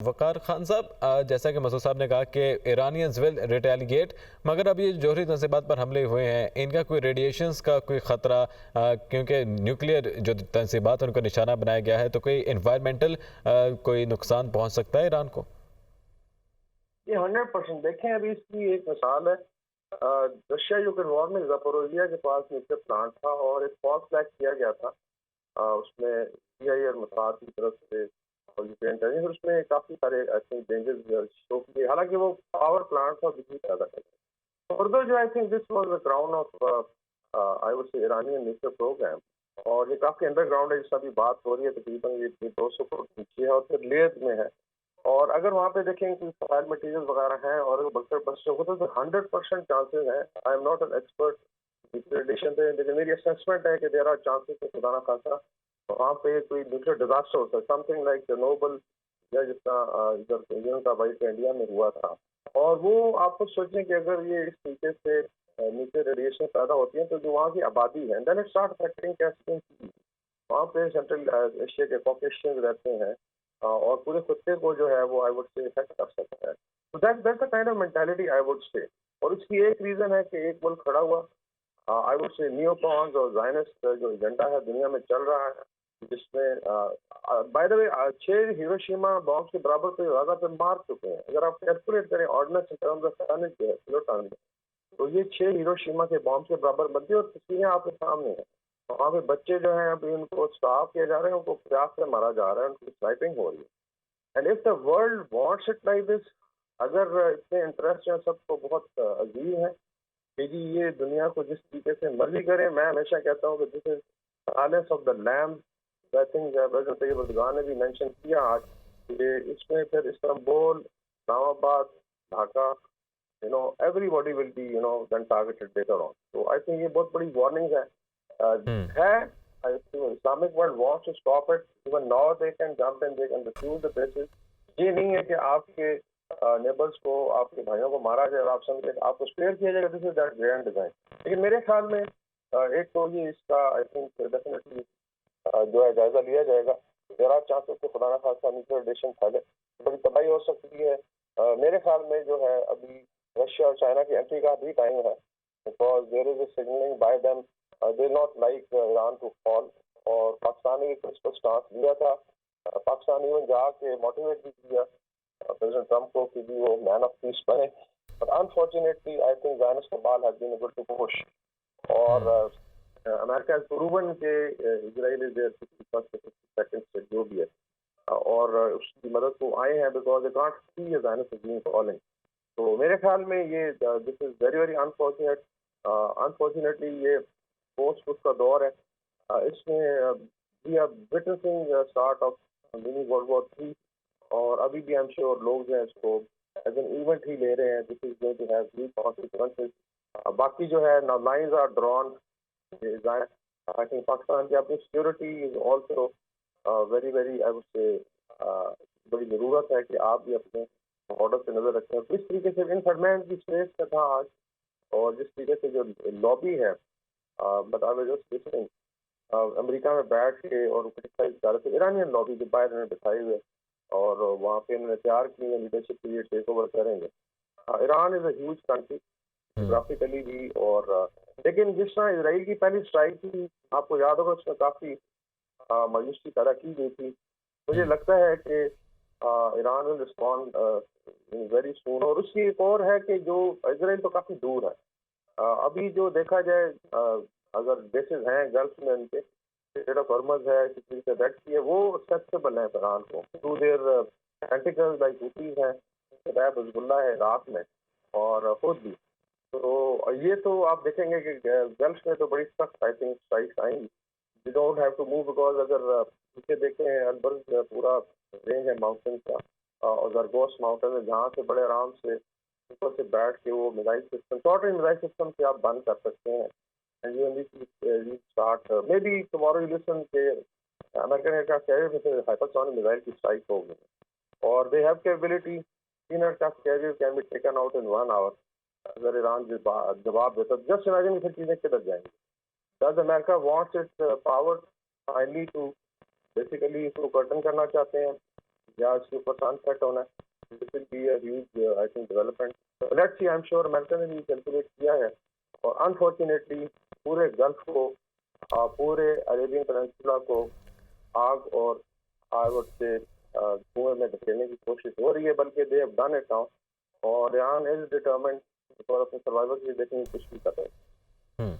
वकार खान साहब, जैसा कि मसूद साहब ने कहा कि ईरानियंस विल रिटेलिएट, मगर अब ये जोहरी तंजीबात पर हमले हुए हैं, इनका कोई रेडिएशंस का कोई ख़तरा, क्योंकि न्यूक्लियर जो तंजीबात उनका निशाना बनाया गया है, तो कोई इन्वायरमेंटल कोई नुकसान पहुंच सकता है ईरान को? ये 100% देखें, अभी इसकी एक मिसाल है। रशिया यूक्रेन वॉर में ज़पोरोजिया के पास न्यूक्लियर प्लांट था और एक फॉल्स फ्लैग किया गया था। उसमें सीआईए और मोसाद की तरफ से और यूक्रेन का, उसमें काफ़ी सारे आई थिंक डेंजर्स शो किए, हालांकि वो पावर प्लांट था, बिजली पैदा करता। फर्दर जो I think this was the crown of I would say Iranian nuclear program. और ये काफ़ी अंडरग्राउंड है, जिसका अभी बात हो रही है, तकरीबन ये 200 फुट नीचे है और फिर लेयर्स में है। और अगर वहाँ पे देखें कि फायर मटेरियल वगैरह हैं और बंकर बस्ट होता है तो 100% चांसेस है। I am not an expert degradation पे, लेकिन मेरी असेसमेंट है कि देयर आर चांसेस कि खुदा ना खासा वहाँ पे कोई न्यूक्लियर डिजास्टर होता है, समथिंग लाइक नोबल या जितना इधर इंडियन का वाइट इंडिया में हुआ था। और वो आप खुद सोचें कि अगर ये इस तरीके से न्यूक्लियर रेडिएशन पैदा होती है तो जो वहाँ की आबादी है, देन इट स्टार्ट अफेक्टिंग कैसे वहाँ पे सेंट्रल एशिया के कॉकेशियंस रहते हैं। और पूरे खत्ते को जो है वो आई वुड से इफेक्ट कर सकता है। तो that's the kind of mentality I would से। और उसकी एक रीजन है कि एक मुल्क खड़ा हुआ, आई वुड से नियोकॉन्स और ज़ायनिस्ट जो एजेंडा है दुनिया में चल रहा है, जिसमें by the way 6 Hiroshima bomb के बराबर तो गाजा पे मार चुके हैं। अगर आप कैलकुलेट करें ordnance in terms of tonnage जो है किलोटन, तो ये 6 हिरोशिमा के बॉम्ब के बराबर बनती है। और तस्वीरें आपके सामने हैं, वहाँ पे बच्चे जो हैं अभी उनको स्टाफ किया जा रहे हैं, उनको प्यास से मारा जा रहा है, उनकी स्नाइपिंग हो रही है। And if the world wants it like this, अगर इतने इंटरेस्ट है सबको बहुत अजीब है कि जी ये दुनिया को जिस तरीके से मर्जी करे। मैं हमेशा कहता हूँ कि this is silence of the lamb. I think president Tayyip Erdogan ने भी मेंशन किया आज कि इसमें फिर Istanbul, Islamabad, Dhaka, everybody will be then targeted later on. So I think ये बहुत बड़ी warnings हम्म। है। I think Islamic world wants to stop it. Even now they can jump and they can defuse the bases. ये नहीं है कि आपके neighbours को, आपके भाइयों को मारा जाए और आप समझे आपको स्पेयर किया जाएगा। This is that grand design. लेकिन मेरे ख्याल में एक तो ये इसका आई थिंक डेफिनेटली जो है जायजा लिया जाएगा। देयर आर चांसेस कि खुदा ना खास्ता न्यूक्लियर रेडिएशन फैले, बड़ी तबाही हो सकती है। मेरे ख्याल में जो है अभी रशिया और चाइना की एंट्री का भी टाइम है, because there is a signalling by them they not like Iran to fall. और पाकिस्तान ने प्रिंसिपल स्टांस लिया था। पाकिस्तान इवन जाके मोटिवेट भी किया प्रेसिडेंट ट्रंप को कि भी वो मैन ऑफ पीस बने। But unfortunately I think Zionist cabal has been able to push. और अमेरिका हैज प्रूवन के Israel is there 51st 52nd state जो भी है, और उसकी मदद को आए हैं because they can't see a Zionist is being following. तो मेरे ख्याल में ये this is very very unfortunate. Unfortunately ये पोस्ट बुश का दौर है। इसमें we are witnessing start of mini world war 3। और अभी भी आई एम श्योर लोग जो है इसको एज एन इवेंट ही ले रहे हैं। This is going to have deep consequences. बाकी जो है now lines are drawn. I think Pakistan की अपनी security is also very very I would say बड़ी ज़रूरत है कि आप भी अपने बॉर्डर पे नजर रखें। तो इस तरीके से इन फरमान की स्पेस का था आज। और जिस तरीके से जो लॉबी है, but I was just listening, America में बैठ के और क्रिटिसाइज कर रहे थे ईरानियन लॉबी के बाहर उन्होंने बिठाए हुए। और वहाँ पे उन्होंने तैयार की है लीडरशिप के लिए टेक ओवर करेंगे। Iran is a huge country hmm. Geographically भी। और लेकिन जिस तरह इसराइल की पहली स्ट्राइक थी, आपको याद होगा, उसमें काफ़ी मायूसी पैदा की गई थी। मुझे हम्म। लगता है कि Iran will respond very soon. और उसकी एक और है कि जो इसराइल तो काफ़ी दूर है। अभी जो देखा जाए, अगर बेसिस हैं गल्फ में उनके, स्टेट ऑफ हॉर्मज़ है, किसी से रेड सी है, वो एक्सेप्टेबल है ईरान को through their tentacles like Houthis हैं, शबाब हिजबुल्लाह है इराक में, और खुद भी। तो ये तो आप देखेंगे कि गल्फ में तो बड़ी सख्त आई थिंक स्ट्राइक्स आएंगी। You don't have to move because अगर पीछे देखें अल्बर्ज पूरा रेंज है माउंटेन का, और जरगोस माउंटेन है जहाँ से बड़े आराम से ऊपर से बैठ के वो missile system, short range missile system से आप बंद कर सकते हैं। And you start may be tomorrow you listen के अमेरिकन एयरक्राफ्ट कैरियर में हाइपरसोनिक मिसाइल की स्ट्राइक हो गई। और they have capability, 3 aircraft carrier can be taken out in 1 hour. अगर ईरान जवाब देता, जस्ट इमेजिन फिर चीज़ें किधर जाएंगी। Does America wants its power finally to basically इसको कर्टन करना चाहते हैं, या इसके ऊपर सनसेट होना है, this will be a huge I think development. Let's see, I am sure America ने भी कैलकुलेट किया है और अनफॉर्चुनेटली पूरे गल्फ को पूरे अरेबियन पेनिनसुला को आग और आई वुड से धुएं में धकेलने की कोशिश हो रही है, बल्कि they have done it now और ईरान इज डिटरमिन्ड और अपने सर्वाइवल की देखने की कोशिश कर रहे हैं।